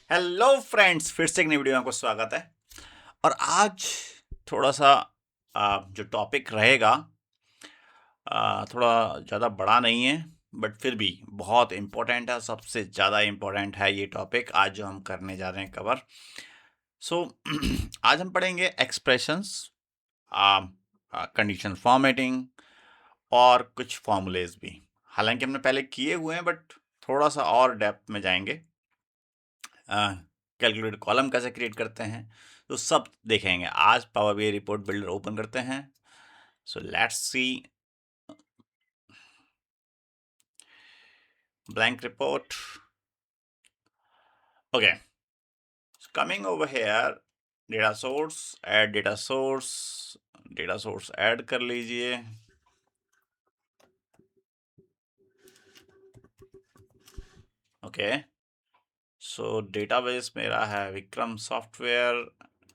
Hello friends, फिर से एक नई वीडियो में आपको स्वागत है। और आज थोड़ा सा जो टॉपिक रहेगा थोड़ा ज़्यादा बड़ा नहीं है, बट फिर भी बहुत इम्पोर्टेंट है। सबसे ज़्यादा इम्पोर्टेंट है ये टॉपिक आज जो हम करने जा रहे हैं कवर। सो आज हम पढ़ेंगे एक्सप्रेशंस, कंडीशन फॉर्मेटिंग और कुछ फॉर्मूलेज भी। हालांकि हमने पहले किए हुए हैं, बट थोड़ा सा और डेप्थ में जाएंगे। कैलकुलेट कॉलम कैसे क्रिएट करते हैं, तो सब देखेंगे आज। Power BI report builder open करते हैं। So let's see blank report. Okay, coming over here, data source, add data source. Data source add कर लीजिए। ओके, सो डेटाबेस मेरा है Vikram software,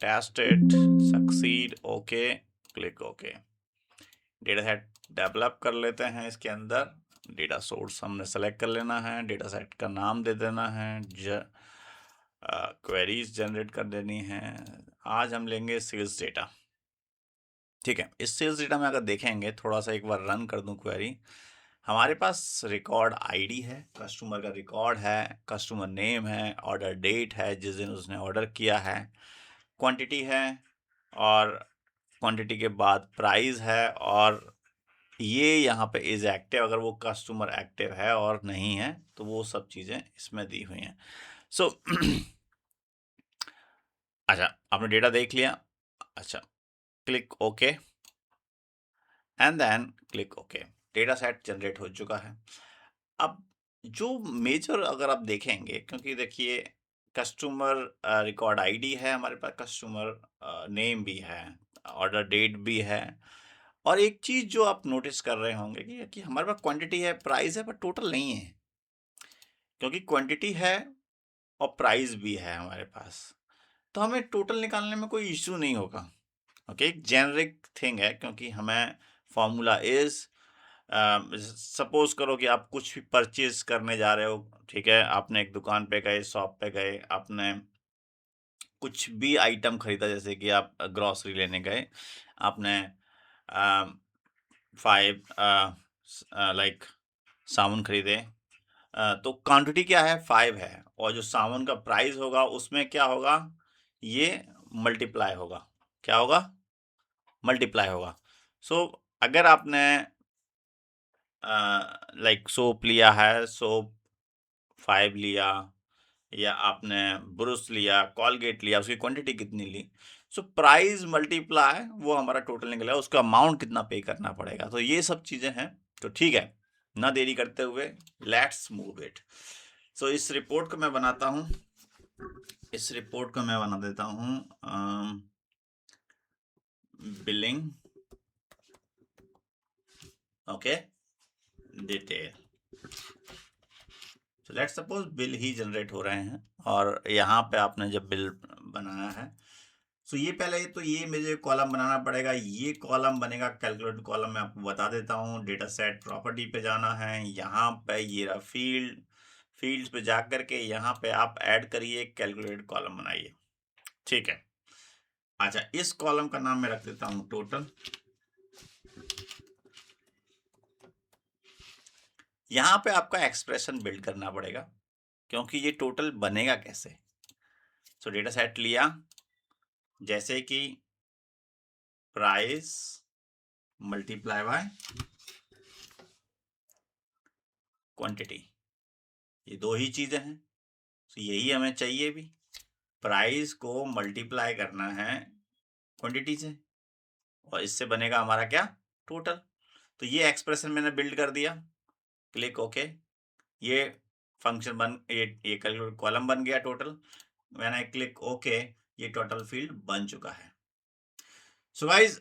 tested, succeed, okay, click okay. Data set develop कर लेते हैं। इसके अंदर डेटा सोर्स हमने सेलेक्ट कर लेना है, डेटा सेट का नाम दे देना है, क्वेरीज जनरेट कर देनी है। आज हम लेंगे सेल्स डेटा। ठीक है, इस सेल्स डेटा में अगर देखेंगे, थोड़ा सा एक बार रन कर दूं क्वेरी। हमारे पास रिकॉर्ड आईडी है, कस्टमर का रिकॉर्ड है, कस्टमर नेम है, ऑर्डर डेट है जिस दिन उसने ऑर्डर किया है, क्वांटिटी है, और क्वांटिटी के बाद प्राइस है, और ये यहाँ पे इज एक्टिव अगर वो कस्टमर एक्टिव है, और नहीं है तो वो सब चीज़ें इसमें दी हुई हैं। सो अच्छा, आपने डेटा देख लिया। अच्छा, click okay and then click okay. Data set generate हो चुका है। अब जो मेजर अगर आप देखेंगे, क्योंकि देखिए कस्टमर रिकॉर्ड आईडी है हमारे पास, कस्टमर नेम भी है, ऑर्डर डेट भी है, और एक चीज़ जो आप नोटिस कर रहे होंगे कि हमारे पास क्वांटिटी है, प्राइस है, पर टोटल नहीं है। क्योंकि क्वांटिटी है और प्राइस भी है हमारे पास, तो हमें टोटल निकालने में कोई इश्यू नहीं होगा। ओके, एक जेनरिक थिंग है, क्योंकि हमें फॉर्मूला इज, सपोज करो कि आप कुछ भी परचेज करने जा रहे हो। ठीक है, आपने एक दुकान पे गए, शॉप पे गए, आपने कुछ भी आइटम खरीदा, जैसे कि आप ग्रॉसरी लेने गए, आपने 5 लाइक साबुन खरीदे। तो क्वांटिटी क्या है, 5 है, और जो सामान का प्राइस होगा उसमें क्या होगा, ये मल्टीप्लाई होगा। क्या होगा, मल्टीप्लाई होगा। सो अगर आपने लाइक सोप लिया है, सोप 5 लिया, या आपने ब्रुश लिया, कॉलगेट लिया, उसकी क्वांटिटी कितनी ली, सो प्राइस मल्टीप्लाई वो हमारा टोटल निकलेगा, उसका अमाउंट कितना पे करना पड़ेगा। तो ये सब चीज़ें हैं। तो ठीक है, ना देरी करते हुए लेट्स मूव इट। सो इस रिपोर्ट को मैं बनाता हूँ। इस रिपोर्ट को मैं बना देता हूँ बिलिंग, ओके, डिटेल। तो let's suppose bill he generate हो रहे हैं, और यहाँ पे आपने जब बिल बनाया है, सो ये पहले तो ये मुझे कॉलम बनाना पड़ेगा। ये कॉलम बनेगा कैलकुलेट कॉलम। मैं आपको बता देता हूँ, डेटा सेट प्रॉपर्टी पे जाना है, यहाँ पे ये रहा फील्ड, फील्ड्स पे जा करके यहाँ पे आप ऐड करिए, कैलकुलेट कॉलम बनाइए। ठीक है, अच्छा, इस कॉलम का नाम मैं रख देता हूँ टोटल। यहाँ पे आपका एक्सप्रेशन बिल्ड करना पड़ेगा, क्योंकि ये टोटल बनेगा कैसे। सो डेटा सेट लिया, जैसे कि प्राइस मल्टीप्लाई बाय क्वांटिटी, ये दो ही चीजें हैं। तो यही हमें चाहिए भी, प्राइस को मल्टीप्लाई करना है क्वांटिटी से, और इससे बनेगा हमारा क्या, टोटल। तो ये एक्सप्रेशन मैंने बिल्ड कर दिया। क्लिक ओके, ये फंक्शन बन, ये कैलकुलेट कॉलम बन गया टोटल। मैंने क्लिक ओके, ये टोटल फील्ड बन चुका है। सो गाइस,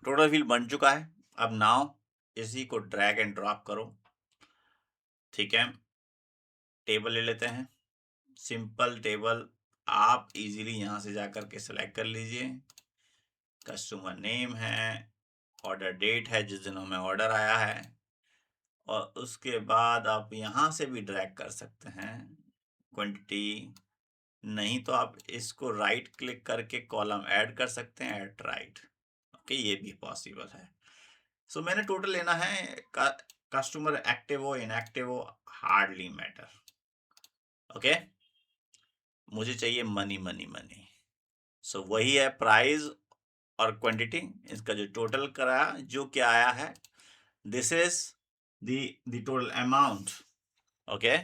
टोटल फील्ड बन चुका है। अब नाउ इसी को ड्रैग एंड ड्रॉप करो। ठीक है, टेबल ले लेते हैं, सिंपल टेबल। आप इजीली यहां से जाकर के सिलेक्ट कर लीजिए। कस्टमर नेम है, ऑर्डर डेट है जिस दिन हमें ऑर्डर आया है, और उसके बाद आप यहां से भी ड्रैग कर सकते हैं। क्वांटिटी, नहीं तो आप इसको राइट क्लिक करके कॉलम ऐड कर सकते हैं, ऐड राइट। ओके, ये भी पॉसिबल है। सो मैंने टोटल लेना है, कस्टमर एक्टिव हो इनएक्टिव हो हार्डली मैटर। ओके, मुझे चाहिए मनी मनी मनी। सो वही है प्राइस और क्वांटिटी, इसका जो टोटल करा जो क्या आया है, this is the total amount. Okay,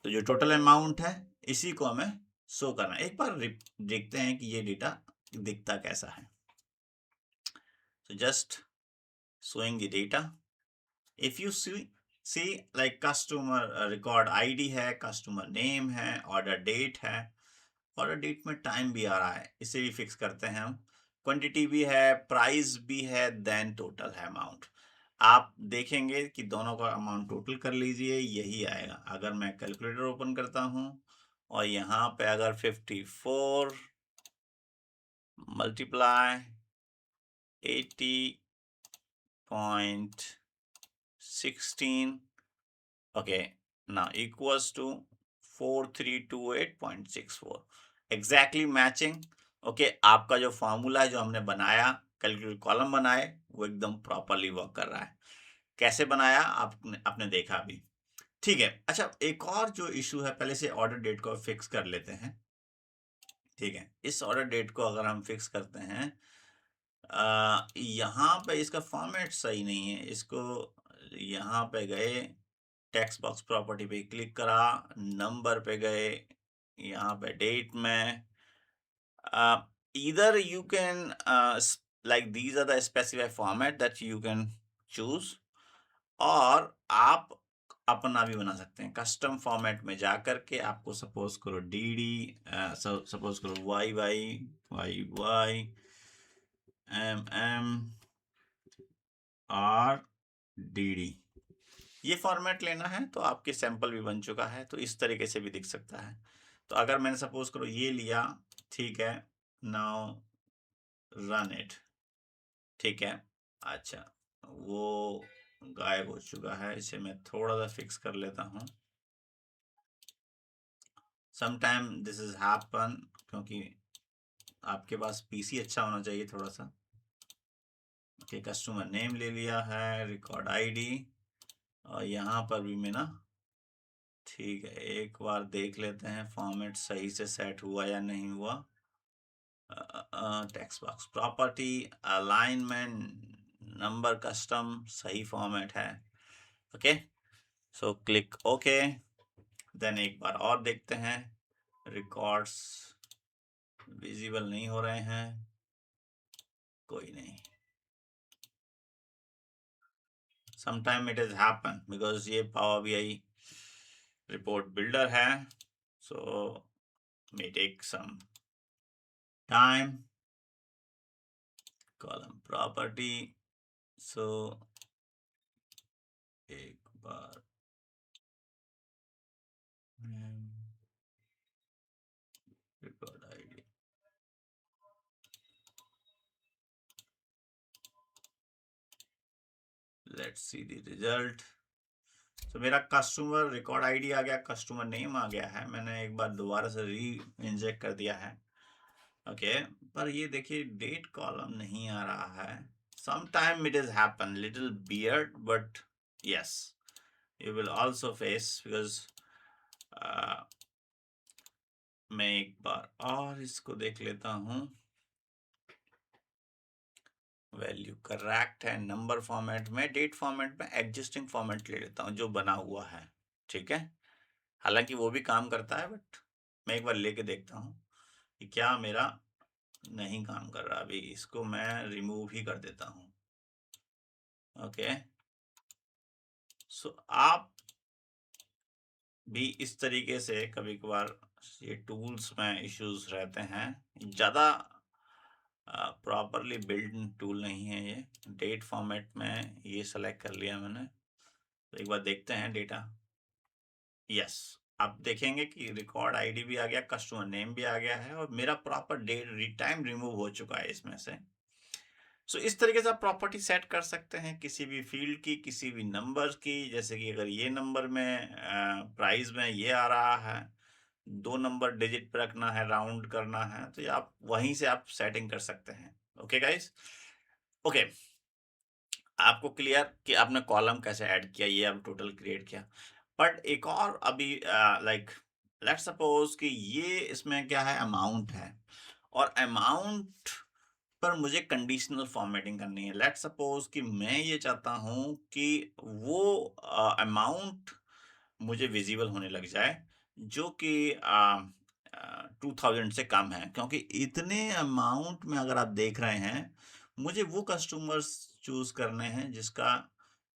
तो जो टोटल अमाउंट है इसी को हमें शो करना है। एक बार देखते हैं कि ये डेटा दिखता कैसा है। So just showing the data. If you see like customer record ID है, customer name है, order date है, order date में टाइम भी आ रहा है, इसे भी फिक्स करते हैं हम। क्वांटिटी भी है, प्राइस भी है, देन टोटल है अमाउंट। आप देखेंगे कि दोनों का अमाउंट टोटल कर लीजिए, यही आएगा। अगर मैं कैलकुलेटर ओपन करता हूँ और यहाँ पे अगर 54 multiply 80.16, okay, now equals to 4328.64, exactly matching. Okay, आपका जो फॉर्मूला है जो हमने बनाया, कैलकुलेट कॉलम बनाए, वो एकदम प्रॉपरली वर्क कर रहा है। कैसे बनाया आपने देखा अभी। ठीक है, अच्छा एक और जो इशू है, पहले से ऑर्डर डेट को फिक्स कर लेते हैं। ठीक है, इस ऑर्डर डेट को अगर हम फिक्स करते हैं, यहाँ पे इसका फॉर्मेट सही नहीं है। इसको यहाँ पे गए, टेक्स्ट बॉक्स प्रॉपर्टी पे क्लिक करा, नंबर पे गए, यहाँ पे डेट में either you can like these are the specified format that you can choose, और आप अपना भी बना सकते हैं। कस्टम फॉर्मेट में जा करके आपको सपोज करो डी डी, सपोज करो Y Y Y Y M M or D D, ये फॉर्मेट लेना है। तो आपके सैंपल भी बन चुका है, तो इस तरीके से भी दिख सकता है। तो अगर मैंने सपोज करो ये लिया, ठीक है, नाउ रन इट। ठीक है, अच्छा वो गायब हो चुका है, इसे मैं थोड़ा सा फिक्स कर लेता हूँ। समटाइम दिस इज हैपन, क्योंकि आपके पास पीसी अच्छा होना चाहिए थोड़ा सा। ओके, कस्टमर नेम ले लिया है, रिकॉर्ड आईडी, और यहाँ पर भी मैं ना, ठीक है, एक बार देख लेते हैं फॉर्मेट सही से सेट हुआ या नहीं हुआ। Text box property, alignment, number custom, सही फॉर्मेट है। Okay, so click okay. Then एक बार और देखते हैं, रिकॉर्ड्स विजिबल नहीं हो रहे हैं, कोई नहीं। Sometime it is happen because ये पावर बीआई रिपोर्ट बिल्डर है, so may take some time. Column property, so एक बार record ID, let's see the result. तो मेरा कस्टमर रिकॉर्ड आईडी आ गया, कस्टमर नेम आ गया है, मैंने एक बार दोबारा से री इंजेक्ट कर दिया है। ओके, पर ये देखिए डेट कॉलम नहीं आ रहा है। sometime it has happened little weird, but yes, you will also face because मैं एक बार और इसको देख लेता हूँ। वैल्यू करेक्ट है, नंबर फॉर्मेट में, डेट फॉर्मेट में एग्जिस्टिंग फॉर्मेट ले लेता हूँ जो बना हुआ है। ठीक है, हालांकि वो भी काम करता है, बट मैं एक बार लेके देखता हूँ कि क्या मेरा नहीं काम कर रहा। अभी इसको मैं रिमूव ही कर देता हूँ। ओके, सो आप भी इस तरीके से कभी कभार, ये टूल्स में इश्यूज रहते हैं, ज़्यादा प्रॉपरली बिल्ड टूल नहीं है ये। डेट फॉर्मेट में ये सेलेक्ट कर लिया मैंने, तो एक बार देखते हैं डेटा। यस, आप देखेंगे कि रिकॉर्ड आईडी भी आ गया, कस्टमर नेम भी आ गया है, और मेरा प्रॉपर डेट टाइम रिमूव हो चुका है इसमें से। सो इस तरीके से आप प्रॉपर्टी सेट कर सकते हैं किसी भी फील्ड की, किसी भी नंबर की। जैसे कि अगर ये नंबर में प्राइस में ये आ रहा है, 2 नंबर डिजिट पे रखना है, राउंड करना है, तो ये आप वहीं से आप सेटिंग कर सकते हैं। ओके गाइस, ओके, आपको क्लियर कि आपने कॉलम कैसे ऐड किया, ये अब टोटल क्रिएट किया। बट एक और अभी लाइक लेट्स सपोज कि ये इसमें क्या है, अमाउंट है, और अमाउंट पर मुझे कंडीशनल फॉर्मेटिंग करनी है। लेट्स सपोज कि मैं ये चाहता हूँ कि वो अमाउंट मुझे विजिबल होने लग जाए जो कि 2000 से कम है, क्योंकि इतने अमाउंट में अगर आप देख रहे हैं, मुझे वो कस्टमर्स चूज करने हैं जिसका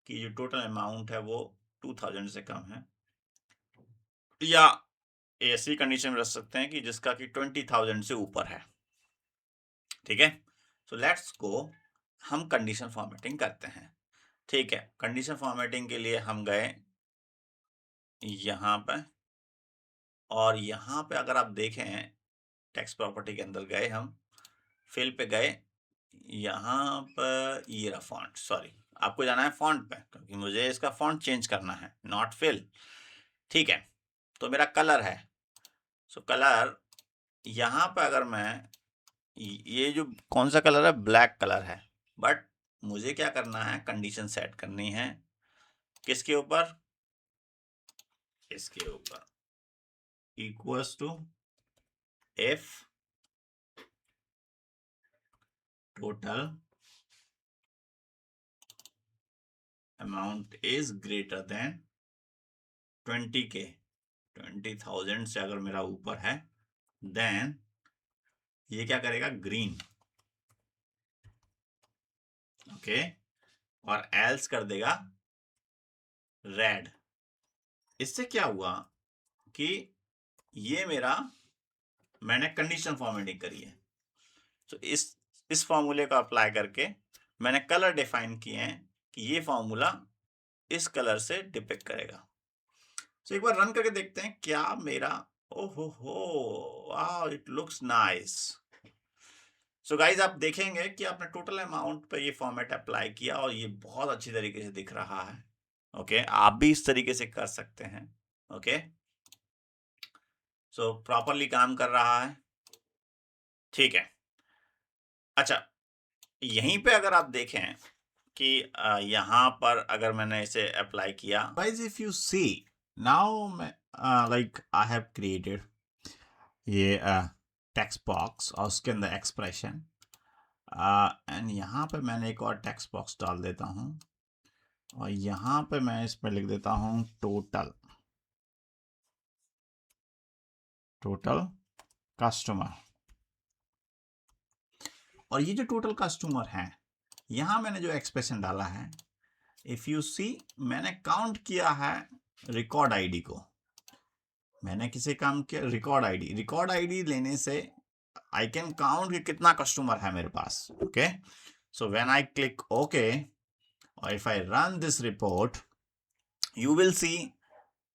कि जो टोटल अमाउंट है वो 2000 से कम है, या ऐसी कंडीशन में रख सकते हैं कि जिसका कि 20,000 से ऊपर है। ठीक है, सो लेट्स गो, हम कंडीशन फॉर्मेटिंग करते हैं। ठीक है, कंडीशन फॉर्मेटिंग के लिए हम गए यहाँ पे, और यहाँ पे अगर आप देखें टेक्स्ट प्रॉपर्टी के अंदर गए, हम फिल पे गए, यहाँ पर ये रहा फॉन्ट, सॉरी आपको जाना है फॉन्ट पे क्योंकि मुझे इसका फॉन्ट चेंज करना है, नॉट फिल। ठीक है, तो मेरा कलर है, सो कलर यहाँ पे अगर मैं ये जो कौन सा कलर है, ब्लैक कलर है, बट मुझे क्या करना है, कंडीशन सेट करनी है किसके ऊपर, इसके ऊपर, equals to if total amount is greater than 20K, 20,000 से अगर मेरा ऊपर है, देन ये क्या करेगा, ग्रीन, ओके, और एल्स कर देगा रेड। इससे क्या हुआ कि ये मेरा, मैंने कंडीशन फॉर्मेटिंग करी है, तो इस फॉर्मूले को अप्लाई करके मैंने कलर डिफाइन किए हैं कि ये फॉर्मूला इस कलर से डिपिक्ट करेगा। तो एक बार रन करके देखते हैं क्या मेरा, ओहो हो, wow, it looks nice. So guys आप देखेंगे कि आपने टोटल अमाउंट पे ये फॉर्मेट अप्लाई किया और ये बहुत अच्छी तरीके से दिख रहा है। ओके, आप भी इस तरीके से कर सकते हैं। ओके, सो प्रॉपरली काम कर रहा है। ठीक है, अच्छा, यहीं पे अगर आप देखें कि यहाँ पर अगर मैंने इसे अप्लाई किया, guys if you see now, मैं लाइक आई हैव क्रिएटेड ये टेक्स्ट बॉक्स और उसके अंदर एक्सप्रेशन, एंड यहाँ पे मैंने एक और टेक्स्ट बॉक्स डाल देता हूँ, और यहाँ पे मैं इस पर लिख देता हूँ टोटल कस्टमर। और ये जो टोटल कस्टमर है, यहाँ मैंने जो एक्सप्रेशन डाला है, इफ यू सी, मैंने काउंट किया है रिकॉर्ड आईडी को, मैंने किसे काम किया, रिकॉर्ड आईडी लेने से आई कैन काउंट कि कितना कस्टमर है मेरे पास। Okay, so when I click okay, और if I run this report, you will see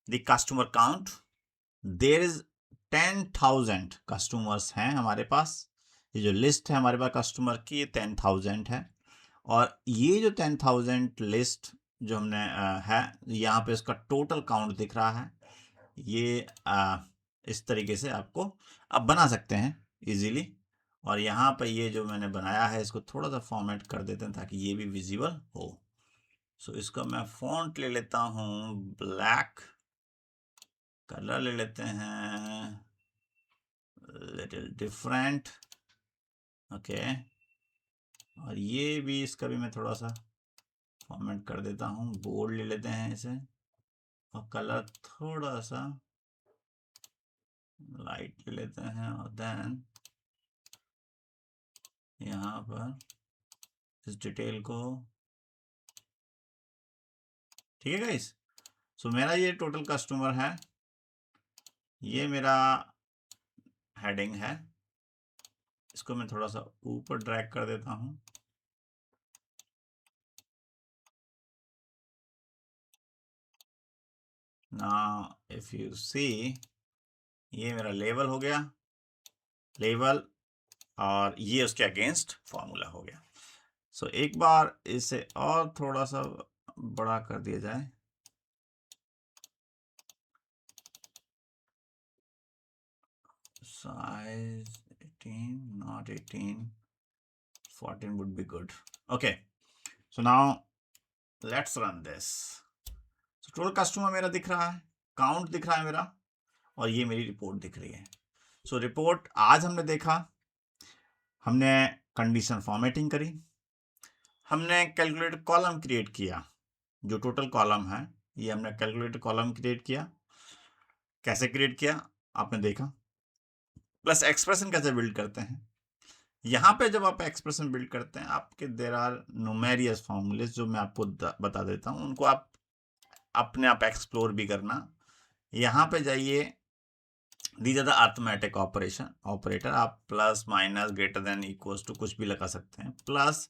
the customer count. There is 10,000 customers हैं हमारे पास, ये जो लिस्ट है हमारे पास कस्टमर की, ये 10,000 है, और ये जो 10,000 लिस्ट जो हमने है, यहाँ पे इसका टोटल काउंट दिख रहा है। ये इस तरीके से आपको आप बना सकते हैं इजीली, और यहाँ पे ये जो मैंने बनाया है इसको थोड़ा सा फॉर्मेट कर देते हैं ताकि ये भी विजिबल हो। सो इसका मैं फॉन्ट ले लेता हूँ ब्लैक, कलर ले लेते हैं लिटिल डिफरेंट, ओके, और ये भी, इसका भी मैं थोड़ा सा फॉर्मेट कर देता हूँ, बोल्ड ले लेते हैं इसे, और कलर थोड़ा सा लाइट ले लेते हैं, और देन यहाँ पर इस डिटेल को, ठीक है गाइस। सो मेरा ये टोटल कस्टमर है, ये मेरा हेडिंग है, इसको मैं थोड़ा सा ऊपर ड्रैग कर देता हूँ, नाउ इफ यू सी, ये मेरा लेवल हो गया, लेवल, और ये उसके अगेंस्ट फॉर्मूला हो गया। सो एक बार इसे और थोड़ा सा बड़ा कर दिया जाए, size 18, not 18, 14 would be good. Okay, so now let's run this. So total customer मेरा दिख रहा है, काउंट दिख रहा है मेरा, और ये मेरी रिपोर्ट दिख रही है. सो रिपोर्ट आज हमने देखा, हमने कंडीशन फॉर्मेटिंग करी, हमने कैलकुलेट कॉलम क्रिएट किया, जो टोटल कॉलम है ये हमने कैलकुलेट कॉलम क्रिएट किया. कैसे क्रिएट किया आपने देखा, प्लस एक्सप्रेशन कैसे बिल्ड करते हैं. यहाँ पे जब आप एक्सप्रेशन बिल्ड करते हैं, आपके देर आर न्यूमेरियस फॉर्मूलेस जो मैं आपको बता देता हूँ, उनको आप अपने आप एक्सप्लोर भी करना. यहाँ पे जाइए, these are the arithmetic operator. आप plus minus greater than equals to कुछ भी लगा सकते हैं. प्लस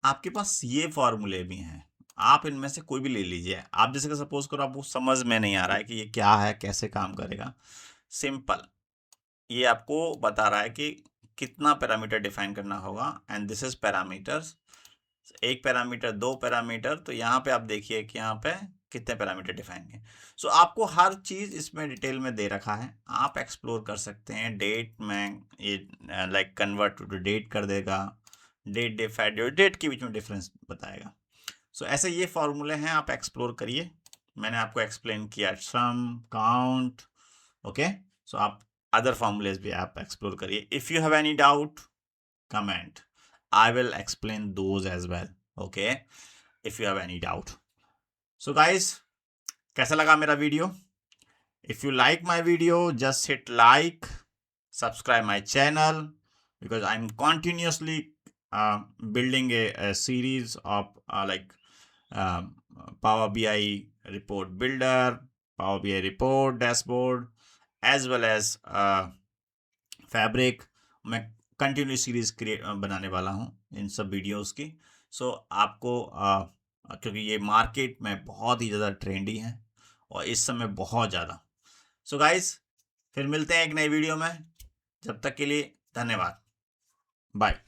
आपके पास ये फॉर्मूले भी हैं, आप इनमें से कोई भी ले लीजिए. आप जैसे कि सपोज करो आपको समझ में नहीं आ रहा है कि ये क्या है, कैसे काम करेगा. सिंपल, ये आपको बता रहा है कि कितना पैरामीटर डिफाइन करना होगा, एंड दिस इज पैरामीटर्स. एक पैरामीटर, दो पैरामीटर, तो यहाँ पे आप देखिए कि यहाँ पे कितने पैरामीटर डिफाइन है. सो आपको हर चीज इसमें डिटेल में दे रखा है, आप एक्सप्लोर कर सकते हैं. डेट में ये लाइक कन्वर्ट टू डेट कर देगा, डेट डिफाइड डेट के बीच में डिफरेंस बताएगा. सो ऐसे ये फॉर्मूले हैं, आप एक्सप्लोर करिए. मैंने आपको एक्सप्लेन किया सम, काउंट. ओके, सो आप अदर फॉर्मूलेज भी आप एक्सप्लोर करिए. If you have any doubt, comment. I will explain those as well. Okay, if you have any doubt. So guys, कैसा लगा मेरा video? If you like my video, just hit like, subscribe my channel, because I'm continuously building a series of Power BI report builder, Power BI report dashboard, as well as Fabric. मैं continue series बनाने वाला हूँ इन सब videos की. सो आपको क्योंकि ये market में बहुत ही ज़्यादा ट्रेंडी है और इस समय बहुत ज़्यादा. सो गाइस, फिर मिलते हैं एक नई वीडियो में. जब तक के लिए धन्यवाद. बाय.